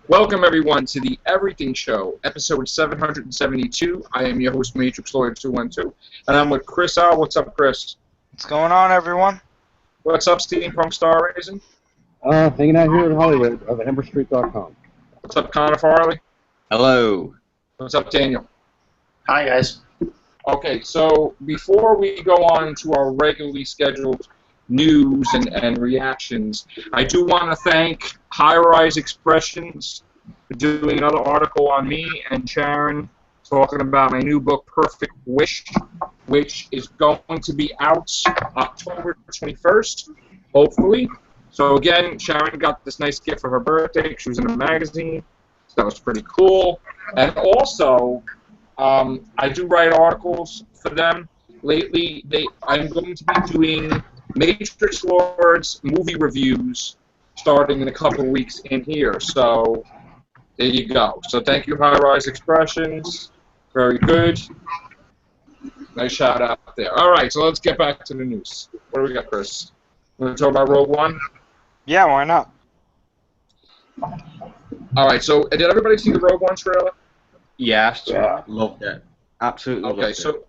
Welcome, everyone, to the Everything Show, episode 772. I am your host, Matrix Lawyer 212, and I'm with Chris Al. What's up, Chris? What's going on, everyone? What's up, Steampunk Starraisin? Hanging out here in Hollywood of AmberStreet.com. What's up, Connor Farley? Hello. What's up, Daniel? Hi, guys. Okay, so before we go on to our regularly scheduled news and reactions, I do want to thank High Rise Expressions for doing another article on me and Sharon talking about my new book, Perfect Wish, which is going to be out October 21st, hopefully. So again, Sharon got this nice gift for her birthday. She was in a magazine, so that was pretty cool. And also, I do write articles for them. Lately, I'm going to be doing Matrix Lords movie reviews starting in a couple of weeks in here. So there you go. So thank you, High Rise Expressions. Very good. Nice shout out there. All right, so let's get back to the news. What do we got, Chris? Want to talk about Rogue One? Yeah, why not? All right, so did everybody see the Rogue One trailer? Yes, Yeah. loved it. Absolutely loved it. Okay, so,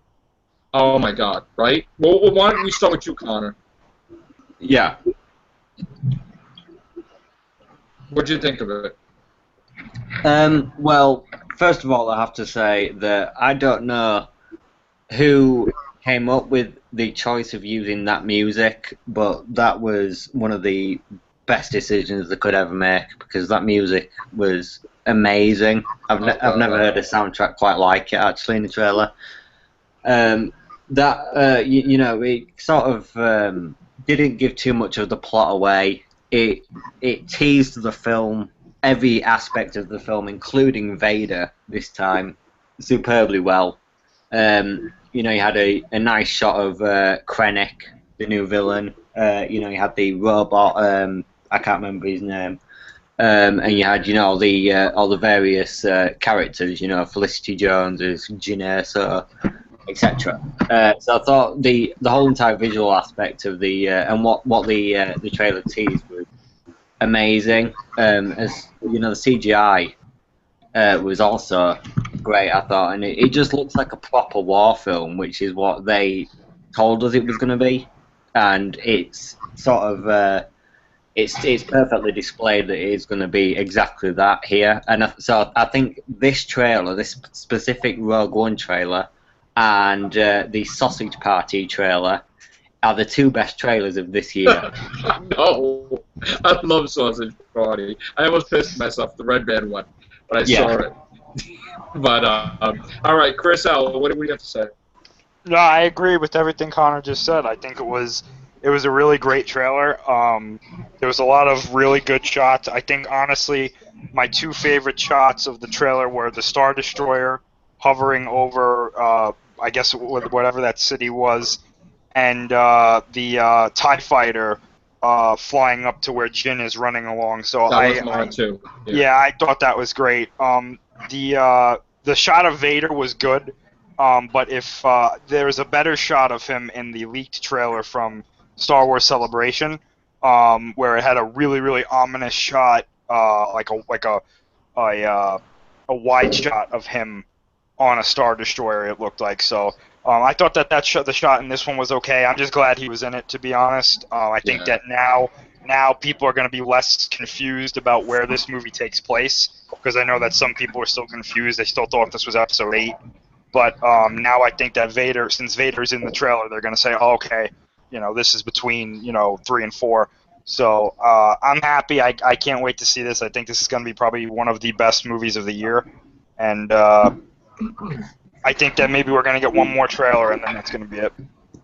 oh my God, right? Well, why don't we start with you, Connor? Yeah. What'd you think of it? Well, first of all, I have to say that I don't know who came up with the choice of using that music, but that was one of the best decisions they could ever make, because that music was amazing. I've never heard a soundtrack quite like it, actually, in the trailer. It sort of didn't give too much of the plot away. It teased the film, every aspect of the film, including Vader this time, superbly well. You had a nice shot of Krennic, the new villain. You had the robot. I can't remember his name. And you had, all the various characters. Felicity Jones as Jyn Erso, etc. So I thought the whole entire visual aspect of the and what the trailer teased was amazing. As the CGI was also great, I thought, and it just looks like a proper war film, which is what they told us it was going to be, and it's sort of it's perfectly displayed that it is going to be exactly that here. And so I think this trailer, this specific Rogue One trailer, and the Sausage Party trailer are the two best trailers of this year. No, I love Sausage Party. I almost pissed myself, the Red Band one, but I saw it. But, all right, Chris L., what do we have to say? No, I agree with everything Connor just said. I think it was a really great trailer. There was a lot of really good shots. I think, honestly, my two favorite shots of the trailer were the Star Destroyer hovering over, I guess, whatever that city was, and the TIE Fighter flying up to where Jyn is running along. So that was mine, too. Yeah, I thought that was great. The shot of Vader was good, but if there was a better shot of him in the leaked trailer from Star Wars Celebration, where it had a really, really ominous shot, like a wide shot of him on a Star Destroyer, it looked like. So I thought that the shot in this one was okay. I'm just glad he was in it, to be honest. I think that now people are going to be less confused about where this movie takes place, because I know that some people are still confused. They still thought this was Episode 8. But now I think that since Vader's in the trailer, they're going to say, oh, okay, this is between, 3 and 4. So I'm happy. I can't wait to see this. I think this is going to be probably one of the best movies of the year. And I think that maybe we're going to get one more trailer, and then that's going to be it.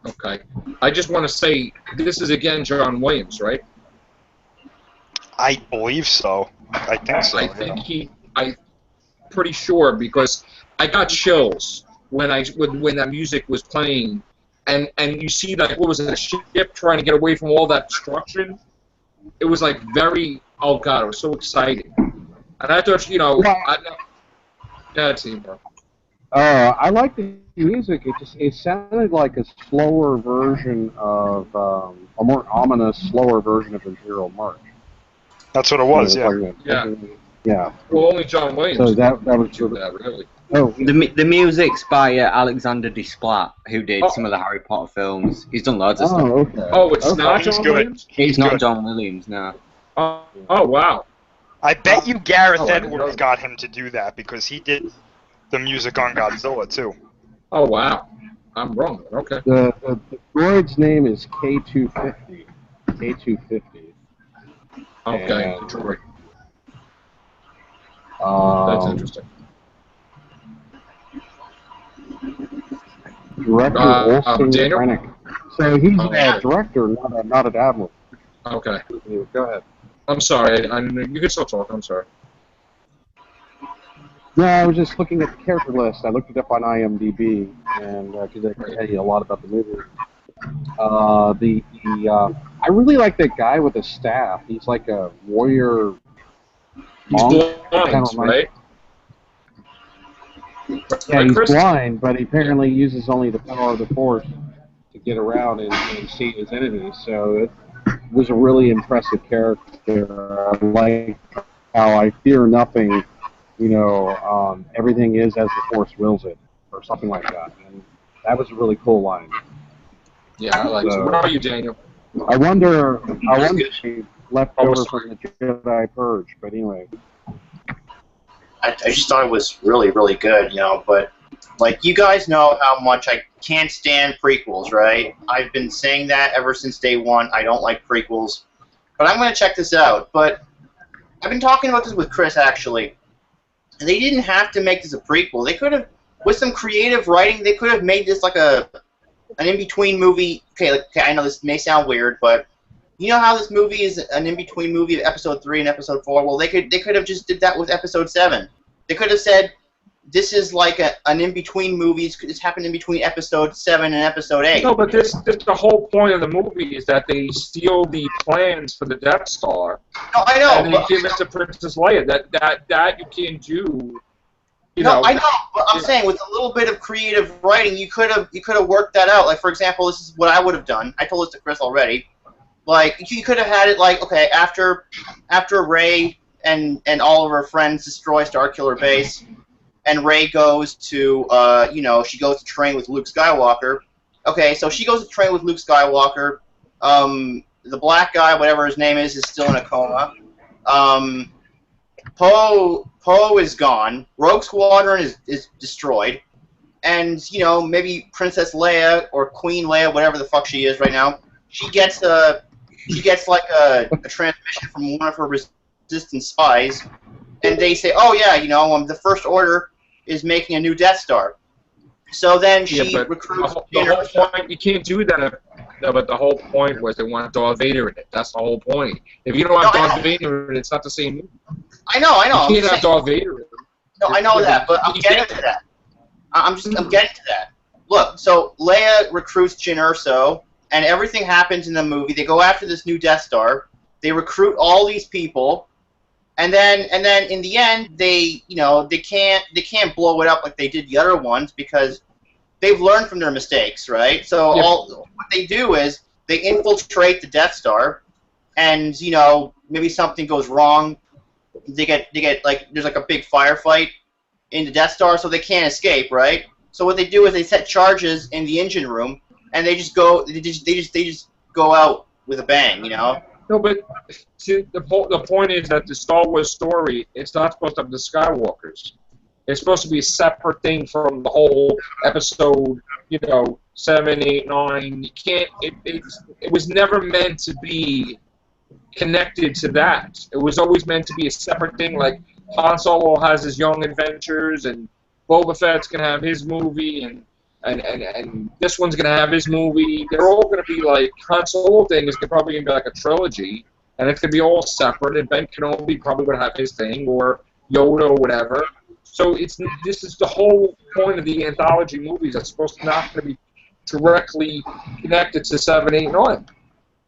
Okay. I just want to say, this is, again, John Williams, right? I believe so. I think so. I'm pretty sure, because I got chills when that music was playing, and you see that, what was it, a ship trying to get away from all that destruction? It was like oh God, it was so exciting. And I thought, Team. I like the music. It sounded like a slower version of a more ominous, slower version of Imperial March. That's what it was, yeah. Yeah. Yeah. Well, only John Williams So that was do sort of, that, really. oh, The music's by Alexander Desplat, who did some of the Harry Potter films. He's done loads of stuff. okay. Oh, it's Okay. not He's John good. Williams? He's not good. John Williams, no. Oh, wow. I bet you Gareth Oh, I didn't Edwards know. got him to do that because he did the music on Godzilla too. Oh, wow. I'm wrong. Okay. The droid's name is K250. K250. Okay. And, Detroit. That's interesting. Director Olsen Daniel? Krennic. So he's Yeah. a director, not an admiral. Okay. Go ahead. I'm sorry. You can still talk. I'm sorry. No, I was just looking at the character list. I looked it up on IMDb, and because I can tell you a lot about the movie. I really like that guy with the staff. He's like a warrior. He's monk, blind, kind of right? Yeah, he's Chris? blind, but he apparently uses only the power of the Force to get around and see his enemies. So it was a really impressive character. I like how I fear nothing. Everything is as the Force wills it, or something like that. And that was a really cool line. Yeah, I like it. What about you, Daniel? I wonder if he left Oh, over sorry. from the Jedi Purge, but anyway. I just thought it was really, really good, but, like, you guys know how much I can't stand prequels, right? I've been saying that ever since day one. I don't like prequels. But I'm going to check this out. But I've been talking about this with Chris, actually. And they didn't have to make this a prequel. They could have, with some creative writing, they could have made this like an in-between movie. Okay, I know this may sound weird, but you know how this movie is an in-between movie of Episode 3 and Episode 4? Well, they could have just did that with Episode 7. They could have said, this is like an in-between movie. It's happened in between Episode 7 and Episode 8. No, but this the whole point of the movie is that they steal the plans for the Death Star. No, I know. And they give it to Princess Leia. That you can't do. I know, but I'm saying with a little bit of creative writing, you could have worked that out. Like, for example, this is what I would have done. I told this to Chris already. Like, you could have had it like, okay, after Rey and all of her friends destroy Starkiller Base, and Rey goes to, she goes to train with Luke Skywalker. Okay, so she goes to train with Luke Skywalker. The black guy, whatever his name is still in a coma. Poe is gone. Rogue Squadron is destroyed. And, maybe Princess Leia or Queen Leia, whatever the fuck she is right now, she gets like a transmission from one of her Resistance spies, and they say, oh yeah, the First Order is making a new Death Star. So then she recruits. The whole point, you can't do that. No, but the whole point was they want Darth Vader in it. That's the whole point. If you don't have Darth Vader in it, it's not the same movie. I know. You can't have Darth Vader in it. No, I know that, but I'm getting to that. I'm getting to that. Look, so Leia recruits Jyn Erso, and everything happens in the movie. They go after this new Death Star. They recruit all these people, and then in the end, they can't blow it up like they did the other ones because they've learned from their mistakes, right? So what they do is they infiltrate the Death Star, and maybe something goes wrong. They get like there's like a big firefight in the Death Star, so they can't escape, right? So what they do is they set charges in the engine room, and they just go out with a bang, No, but the point is that the Star Wars story, it's not supposed to have the Skywalkers. It's supposed to be a separate thing from the whole episode, 7, 8, 9. You can't. It was never meant to be connected to that. It was always meant to be a separate thing. Like Han Solo has his young adventures, and Boba Fett's gonna have his movie, and this one's gonna have his movie. They're all gonna be like Han Solo thing is probably gonna be like a trilogy, and it's gonna be all separate. And Ben Kenobi probably gonna have his thing, or Yoda or whatever. So this is the whole point of the anthology movies. It's supposed to not going to be directly connected to 7, 8, 9.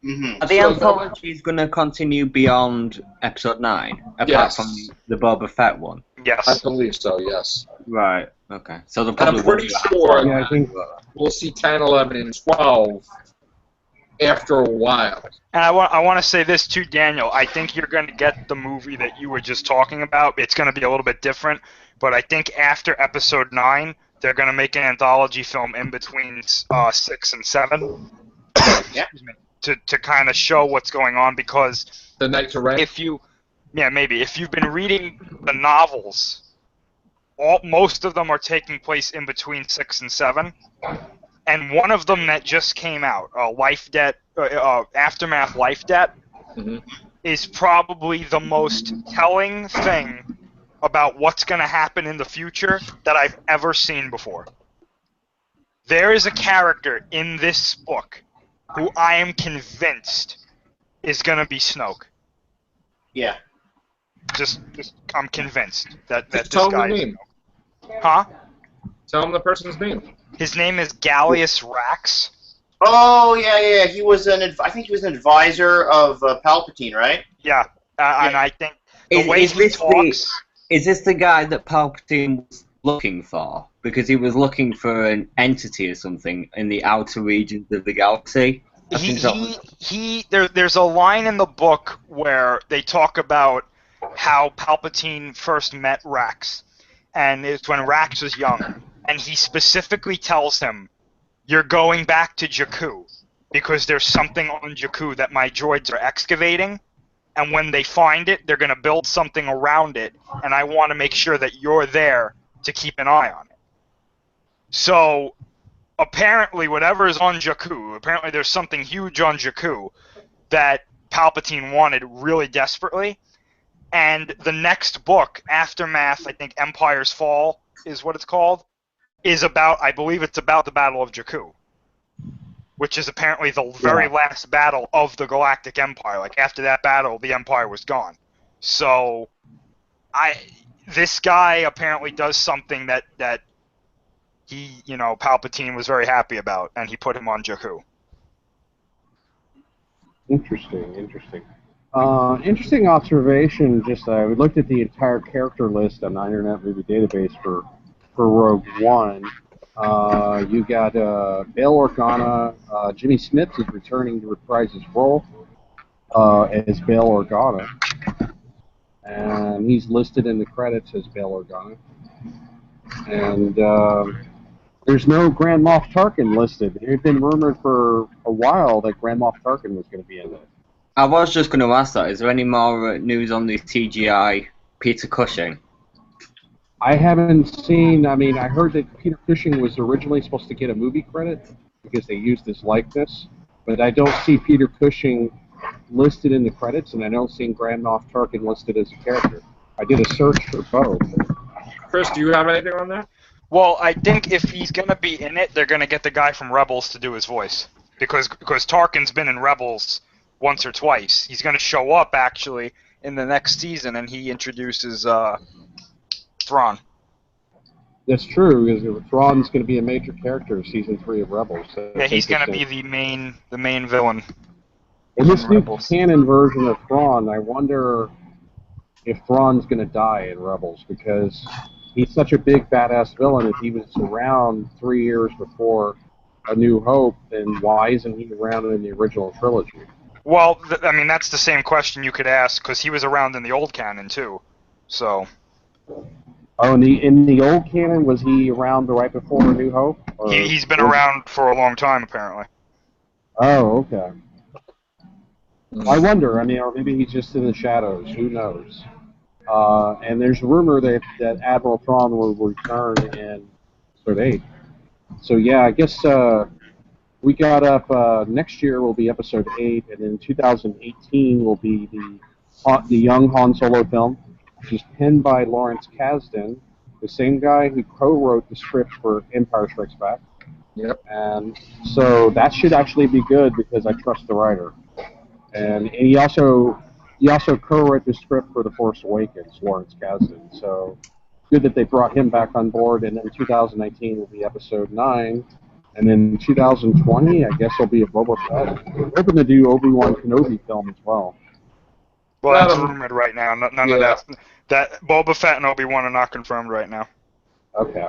Mm-hmm. Are the anthologies going to continue beyond Episode 9, apart from the Boba Fett one? Yes. I believe so, yes. Right, okay. So I'm pretty sure I think we'll see 10, 11, and 12 after a while. And I want to say this too, Daniel. I think you're going to get the movie that you were just talking about. It's going to be a little bit different, but I think after episode 9, they're going to make an anthology film in between 6 and 7. Yeah. Excuse me. To kind of show what's going on, because The Knights of Ren. if you've been reading the novels, most of them are taking place in between 6 and 7. And one of them that just came out, Life Debt, Aftermath Life Debt, is probably the most telling thing about what's going to happen in the future that I've ever seen before. There is a character in this book who I am convinced is going to be Snoke. Yeah. Just I'm convinced that Just this tell guy him the is name. Snoke. Huh? Tell him the person's name. His name is Gallius Rax. Oh yeah. He was I think he was an advisor of Palpatine, right? Yeah, and I think the Is- way is he this talks. Is this the guy that Palpatine was looking for? Because he was looking for an entity or something in the outer regions of the galaxy. I think that There's a line in the book where they talk about how Palpatine first met Rax, and it's when Rax was young, and he specifically tells him, "You're going back to Jakku because there's something on Jakku that my droids are excavating, and when they find it, they're going to build something around it, and I want to make sure that you're there to keep an eye on it." So apparently whatever is on Jakku, apparently there's something huge on Jakku that Palpatine wanted really desperately. And the next book, Aftermath, I think Empire's Fall is what it's called, is about, I believe it's about the Battle of Jakku, which is apparently the very last battle of the Galactic Empire. Like, after that battle, the Empire was gone. So, this guy apparently does something that he, Palpatine was very happy about, and he put him on Jakku. Interesting. Interesting observation. Just we looked at the entire character list on the Internet Movie Database for Rogue One. You got Bail Organa. Jimmy Smits is returning to reprise his role as Bail Organa, and he's listed in the credits as Bail Organa. And there's no Grand Moff Tarkin listed. It had been rumored for a while that Grand Moff Tarkin was going to be in it. I was just going to ask that. Is there any more news on the CGI Peter Cushing? I haven't seen. I mean, I heard that Peter Cushing was originally supposed to get a movie credit because they used his likeness, but I don't see Peter Cushing listed in the credits, and I don't see Grand Moff Tarkin listed as a character. I did a search for both. Chris, do you have anything on that? Well, I think if he's going to be in it, they're going to get the guy from Rebels to do his voice. Because Tarkin's been in Rebels once or twice. He's going to show up, actually, in the next season, and he introduces Thrawn. That's true, because Thrawn's going to be a major character in Season 3 of Rebels. So Yeah, he's going to be the main villain. In this new Rebels. canon version of Thrawn, I wonder if Thrawn's going to die in Rebels, because he's such a big, badass villain. If he was around 3 years before A New Hope, then why isn't he around in the original trilogy? Well, I mean, that's the same question you could ask, because he was around in the old canon, too. So... Oh, in the old canon, was he around right before A New Hope? He's been around for a long time, apparently. Oh, okay. I wonder. I mean, or maybe he's just in the shadows. Who knows? And there's a rumor that Admiral Thrawn will return in Episode 8. So yeah, I guess we got up. Next year will be Episode 8, and in 2018 will be the young Han Solo film, which is penned by Lawrence Kasdan, the same guy who co-wrote the script for Empire Strikes Back. Yep. And so that should actually be good because I trust the writer. And he also co-wrote the script for The Force Awakens, Lawrence Kasdan. So good that they brought him back on board. And then 2019 will be Episode 9. And then 2020, I guess, will be a Boba Fett. We're hoping to do Obi-Wan Kenobi film as well. Well, that's rumored right now. None of that. That Boba Fett and Obi-Wan are not confirmed right now. Okay.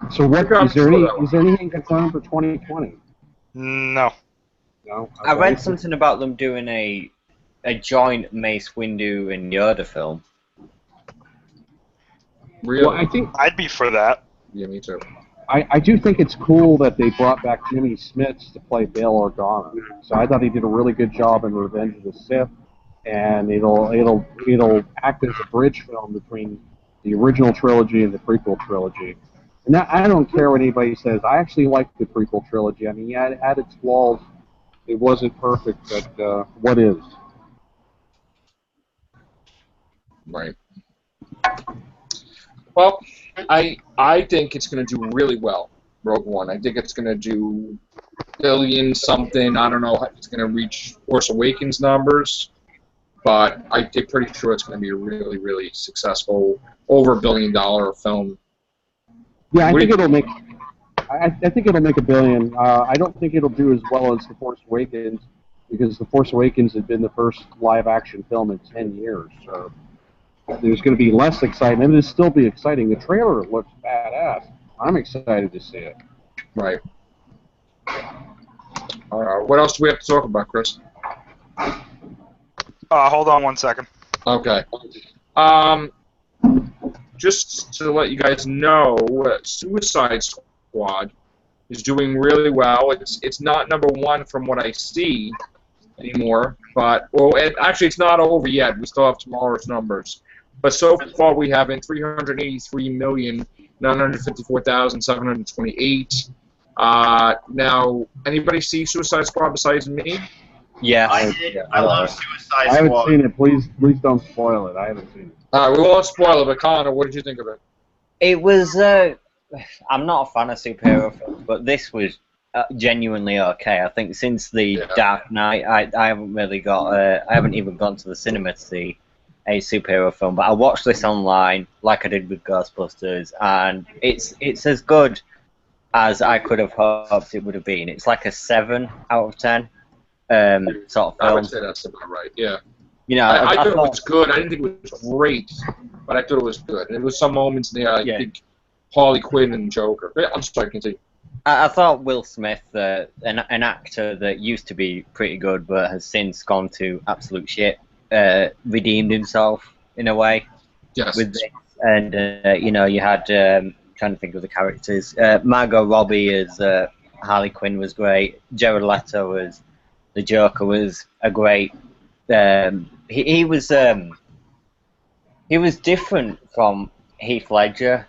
So what is there anything confirmed for 2020? No. No, I read something about them doing a joint Mace Windu and Yoda film. Really? Well, I think I'd be for that. Yeah, me too. I do think it's cool that they brought back Jimmy Smits to play Bail Organa. So I thought he did a really good job in Revenge of the Sith, and it'll act as a bridge film between the original trilogy and the prequel trilogy. And that, I don't care what anybody says. I actually like the prequel trilogy. I mean, yeah, it had its flaws. It wasn't perfect, but what is? Right. Well, I think it's going to do really well, Rogue One. I think it's going to do billion something. I don't know if it's going to reach Force Awakens numbers, but I'm pretty sure it's going to be a really, really successful, over $1 billion film. Yeah, I think it'll make. I think it'll make $1 billion. I don't think it'll do as well as The Force Awakens because The Force Awakens had been the first live-action film in 10 years. So there's going to be less excitement. It'll still be exciting. The trailer looks badass. I'm excited to see it. Right. What else do we have to talk about, Chris? Hold on 1 second. Okay. Just to let you guys know, Suicide Squad is doing really well. It's not number one from what I see anymore, but actually it's not over yet. We still have tomorrow's numbers. But so far we have in 383,954,728. Now, anybody see Suicide Squad besides me? Yeah. I did. I love Suicide I haven't Squad. seen it. Please don't spoil it. I haven't seen it. We won't spoil it, but Connor, what did you think of it? It was. I'm not a fan of superhero films, but this was genuinely okay. I think since the Dark Knight, I haven't really got. I haven't even gone to the cinema to see a superhero film, but I watched this online, like I did with Ghostbusters, and it's as good as I could have hoped it would have been. It's like a 7 out of 10 sort of film. I would say that's about right. Yeah. You know, I thought it was good. I didn't think it was great, but I thought it was good. And there was some moments there. I think Harley Quinn and Joker. I'm sorry, continue. I thought Will Smith, an actor that used to be pretty good but has since gone to absolute shit, redeemed himself in a way. Yes. With this. And you know, you had trying to think of the characters. Margot Robbie as Harley Quinn was great. Jared Leto as the Joker was a great. He was different from Heath Ledger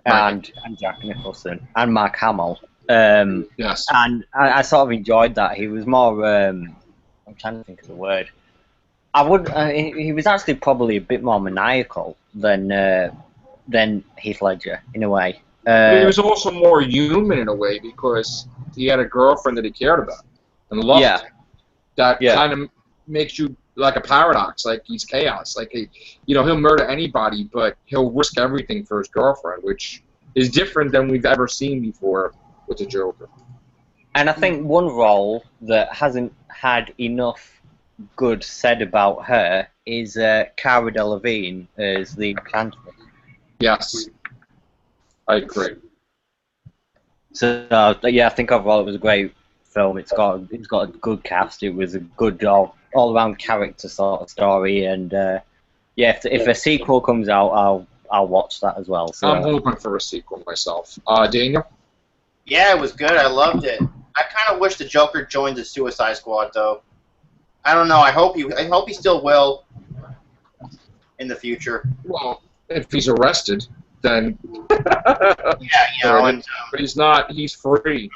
and Jack Nicholson and Mark Hamill. Yes. And I sort of enjoyed that. He was more. I'm trying to think of the word. He was actually probably a bit more maniacal than Heath Ledger in a way. But he was also more human in a way because he had a girlfriend that he cared about and loved. Yeah. That kind of makes you like a paradox, like he's chaos. Like he'll murder anybody, but he'll risk everything for his girlfriend, which is different than we've ever seen before with the Joker. And I think one role that hasn't had enough good said about her is Cara Delevingne as the Enchantress. Yes, I agree. So I think overall it was a great film. It's got a good cast. It was a good all around character sort of story, and if a sequel comes out, I'll watch that as well. So I'm hoping for a sequel myself. Daniel? Yeah, it was good. I loved it. I kind of wish the Joker joined the Suicide Squad, though. I don't know. I hope he still will in the future. Well, if he's arrested, then yeah. But he's not. He's free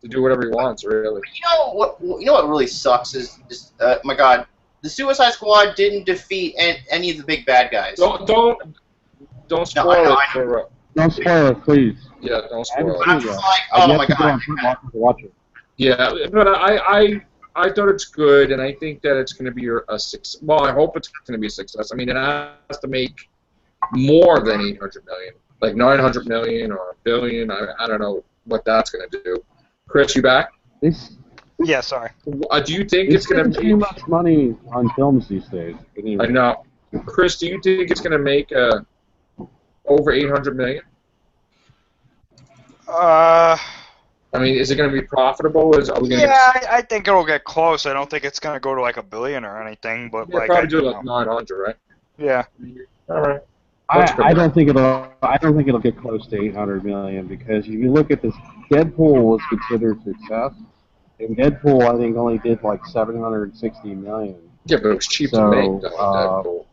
to do whatever he wants, really. You know what really sucks is my God, the Suicide Squad didn't defeat any of the big bad guys. Don't spoil it for. Don't spoil it, please. Yeah, don't spoil it. I'm just like, oh my God. Watch it. Yeah, but I thought it's good, and I think that it's going to be a success. Well, I hope it's going to be a success. I mean, it has to make more than 800 million, like 900 million or a billion. I don't know what that's going to do. Chris, you back? Yeah, sorry. Do you think it's going to too much money on films these days? I know. Chris, do you think it's going to make over 800 million? I mean, is it going to be profitable? Are we gonna Yeah, I think it'll get close. I don't think it's going to go to like $1 billion or anything, but yeah, like, probably do like 900, right? yeah. All right. I don't think it'll get close to 800 million because if you look at this, Deadpool was considered a success, and Deadpool I think only did like 760 million. Yeah, but it was cheap to So, make, though, Deadpool.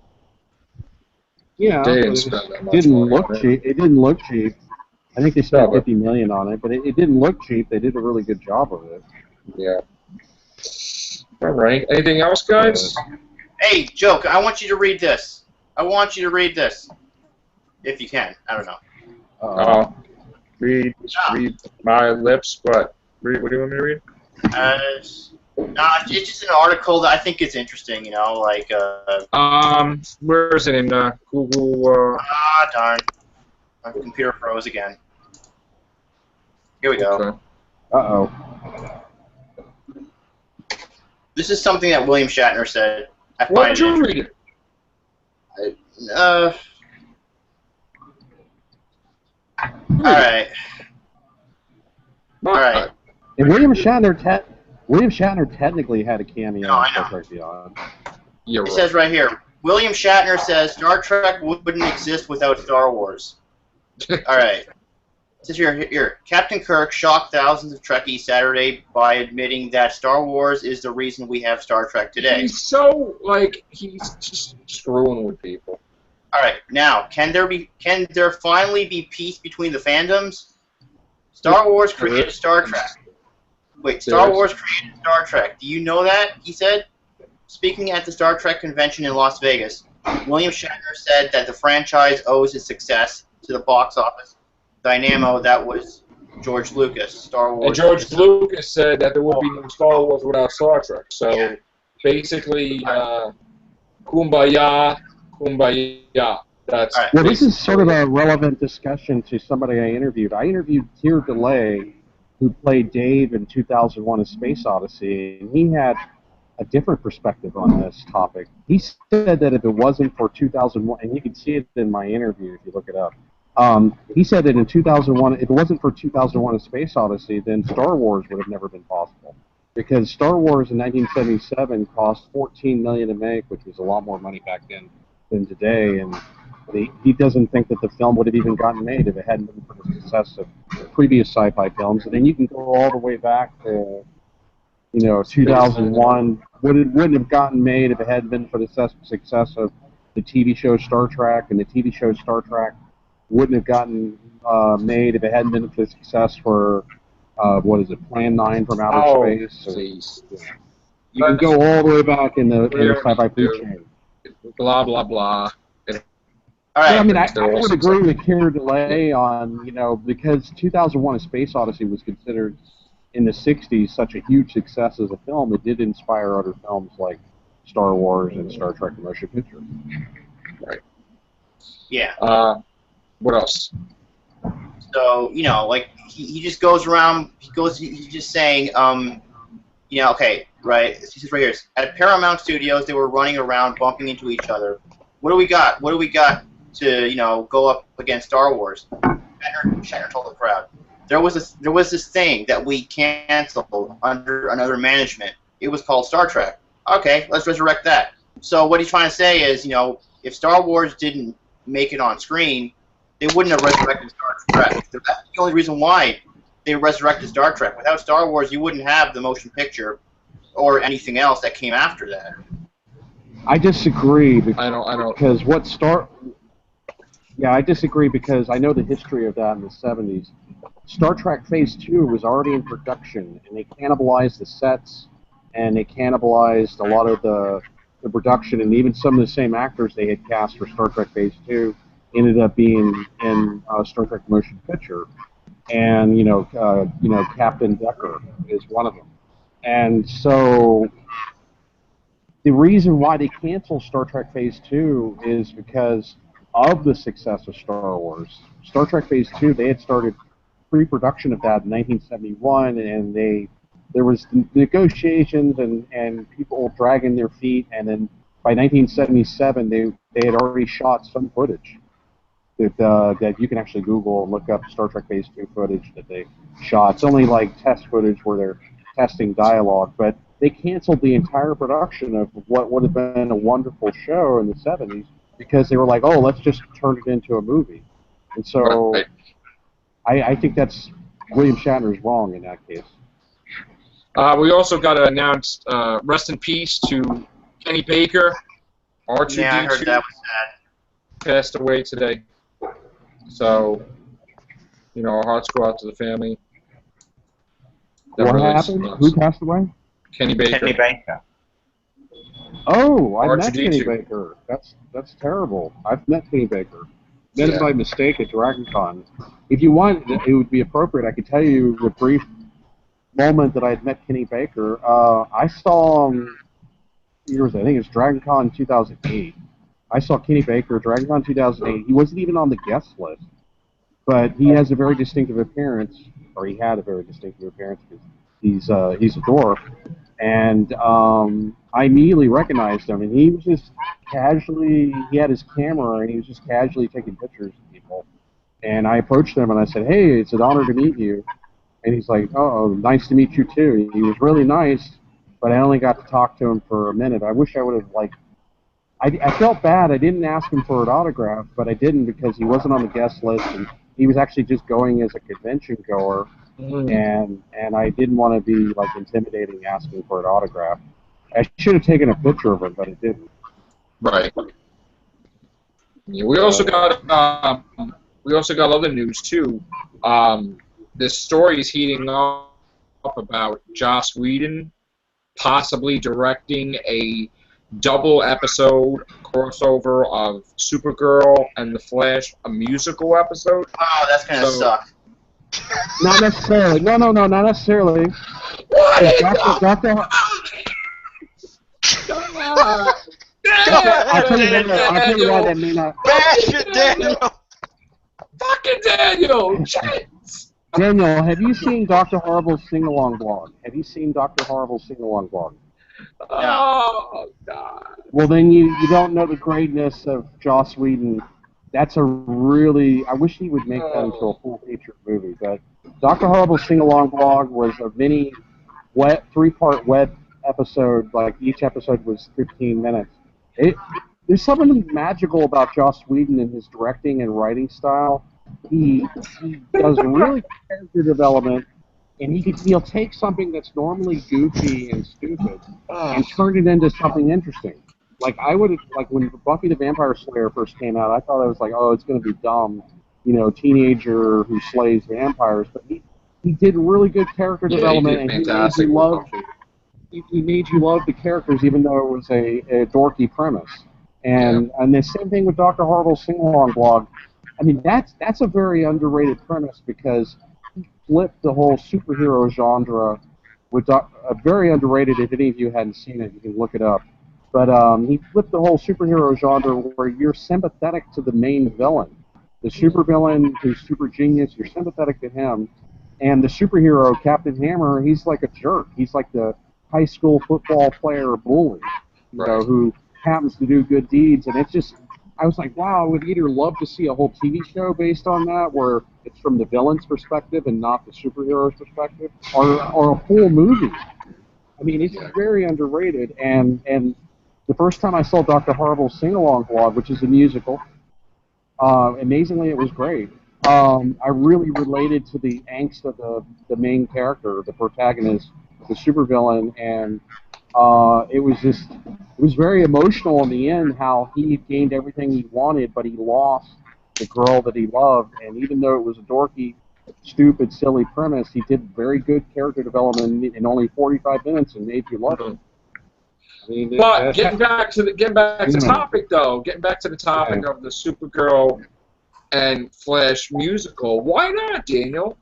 Yeah, They but didn't it spend that much didn't money look on it. cheap. It didn't look cheap. I think they spent No, but- 50 million on it, but it didn't look cheap. They did a really good job of it. Yeah. All right. Anything else, guys? Hey, Joke, I want you to read this. I want you to read this. If you can. I don't know. Read my lips, but what do you want me to read? It's just an article that I think is interesting, you know, like, Where is it in Google? darn. My computer froze again. Here we go. Okay. Uh-oh. This is something that William Shatner said. I Why find did you read it? Alright. Alright. And William Shatner technically had a cameo No, I in Star know. Trek Beyond. You're It right. says right here, William Shatner says Star Trek wouldn't exist without Star Wars. Alright. It says here, Captain Kirk shocked thousands of Trekkies Saturday by admitting that Star Wars is the reason we have Star Trek today. He's so, like, he's just screwing with people. Alright, now, can there finally be peace between the fandoms? Star Wars created Star Trek. Wait, Star Wars created Star Trek. Do you know that? He said. Speaking at the Star Trek convention in Las Vegas, William Shatner said that the franchise owes its success to the box office dynamo that was George Lucas, Star Wars. And George Lucas said that there would be no Star Wars without Star Trek. So, basically, kumbaya, kumbaya. That's All right. Well, this is sort of a relevant discussion to somebody I interviewed. I interviewed Keir DeLay, who played Dave in 2001: A Space Odyssey, and he had a different perspective on this topic. He said that if it wasn't for 2001, and you can see it in my interview if you look it up, he said that in 2001, if it wasn't for 2001: A Space Odyssey, then Star Wars would have never been possible. Because Star Wars in 1977 cost $14 million to make, which was a lot more money back then than today, and he doesn't think that the film would have even gotten made if it hadn't been for the success of previous sci-fi films. And then you can go all the way back to, 2001. Wouldn't have gotten made if it hadn't been for the success of the TV show Star Trek, and the TV show Star Trek wouldn't have gotten made if it hadn't been for the success for, Plan 9 from Outer Space. Please. You can go all the way back in the sci-fi food chain. Blah, blah, blah. All right. Yeah, I mean, I would agree with Keir DeLay on, because 2001: A Space Odyssey was considered in the 60s such a huge success as a film, it did inspire other films like Star Wars and Star Trek the Motion Picture. Right. Yeah. What else? So, like, he just goes around, he's just saying, okay, right, he says right here, at Paramount Studios, they were running around bumping into each other. What do we got? What do we got to, go up against Star Wars? Shatner told the crowd. There was this thing that we canceled under another management. It was called Star Trek. Okay, let's resurrect that. So what he's trying to say is, if Star Wars didn't make it on screen, they wouldn't have resurrected Star Trek. That's the only reason why they resurrected Star Trek. Without Star Wars, you wouldn't have the motion picture or anything else that came after that. I disagree. I don't. Because I disagree because I know the history of that in the 70s. Star Trek Phase 2 was already in production, and they cannibalized the sets, and they cannibalized a lot of the production, and even some of the same actors they had cast for Star Trek Phase 2 ended up being in Star Trek Motion Picture. And, Captain Decker is one of them. And so the reason why they canceled Star Trek Phase 2 is because of the success of Star Wars. Star Trek Phase 2, they had started pre-production of that in 1971, and there was negotiations and people dragging their feet, and then by 1977 they had already shot some footage. that you can actually Google and look up Star Trek Phase 2 footage that they shot. It's only like test footage where they're testing dialogue, but they canceled the entire production of what would have been a wonderful show in the 70s because they were like, oh, let's just turn it into a movie. And so Right. I think that's William Shatner's wrong in that case. We also got to announce rest in peace to Kenny Baker. R2D2 Yeah, I heard that was sad. passed away today. So, our hearts go out to the family. That What really happened? sucks. Who passed away? Kenny Baker. Kenny Baker. Oh, I met R2D2. Kenny Baker. That's terrible. I've met Kenny Baker. Met him by mistake at Dragon Con. If you want, it would be appropriate. I could tell you the brief moment that I had met Kenny Baker. I saw him. I think it was Dragon Con 2008. I saw Kenny Baker at Dragon Con 2008. He wasn't even on the guest list, but he has a very distinctive appearance, or he had a very distinctive appearance because he's a dwarf. And I immediately recognized him, and he was just casually, he had his camera, and he was just casually taking pictures of people. And I approached him, and I said, hey, it's an honor to meet you. And he's like, oh, nice to meet you, too. He was really nice, but I only got to talk to him for a minute. I wish I would have, I felt bad. I didn't ask him for an autograph, but I didn't because he wasn't on the guest list, and he was actually just going as a convention goer. And I didn't want to be intimidating asking for an autograph. I should have taken a picture of him, but I didn't. Right. Yeah, we also got other news too. This story is heating up about Joss Whedon possibly directing a double episode crossover of Supergirl and The Flash, a musical episode. Oh, that's gonna suck. Not necessarily. No, not necessarily. What? Doctor, I'll tell you why that may not. Bash it, Daniel! Fucking Daniel! Shit! Daniel, have you seen Dr. Horrible's sing-along blog? Have you seen Dr. Horrible's sing-along blog? Oh, God. Well, then you don't know the greatness of Joss Whedon. That's a really... I wish he would make that into a full-featured movie, but Dr. Horrible's sing-along blog was a mini three-part web episode. Each episode was 15 minutes. There's something magical about Joss Whedon and his directing and writing style. He does really character development, and he'll take something that's normally goofy and stupid and turn it into something interesting. When Buffy the Vampire Slayer first came out, I thought it was oh, it's going to be dumb, teenager who slays vampires. But he did really good character development, and he made you love the characters, even though it was a dorky premise. And the same thing with Dr. Horrible's sing-along blog. I mean, that's a very underrated premise because he flipped the whole superhero genre with very underrated. If any of you hadn't seen it, you can look it up. But he flipped the whole superhero genre where you're sympathetic to the main villain. The supervillain who's super genius, you're sympathetic to him. And the superhero, Captain Hammer, he's like a jerk. He's like the high school football player bully, who happens to do good deeds. And it's just, I was like, wow, I would either love to see a whole TV show based on that, where it's from the villain's perspective and not the superhero's perspective, or a full movie. I mean, it's very underrated. And the first time I saw Dr. Horrible's sing-along blog, which is a musical, amazingly, it was great. I really related to the angst of the main character, the protagonist, the supervillain, and it was very emotional in the end how he gained everything he wanted, but he lost the girl that he loved. And even though it was a dorky, stupid, silly premise, he did very good character development in only 45 minutes and made you love him. I mean, but getting back to the topic though, getting back to the topic of the Supergirl and Flash musical, why not, Daniel?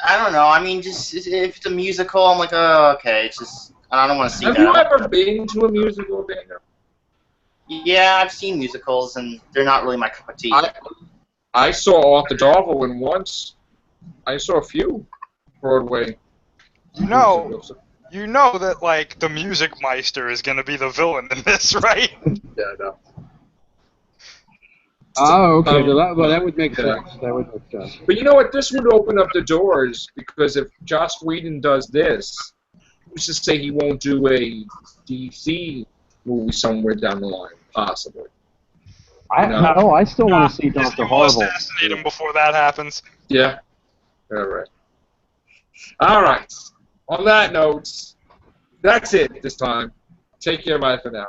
I don't know. I mean, just if it's a musical, I'm like, oh, okay. It's just I don't want to see that. Have you ever been to a musical, Daniel? Yeah, I've seen musicals, and they're not really my cup of tea. I saw Arthur Darwin once. I saw a few Broadway. You know that the Music Meister is going to be the villain in this, right? Yeah, I know. Oh, okay. Well, that would make Yeah. sense. That would make sense. But you know what? This would open up the doors, because if Joss Whedon does this, who's to say he won't do a DC movie somewhere down the line, possibly. I still want to see Disney Dr. will Horrible. assassinate him before that happens. Yeah. All right. All right. On that note, that's it this time. Take care. Bye for now.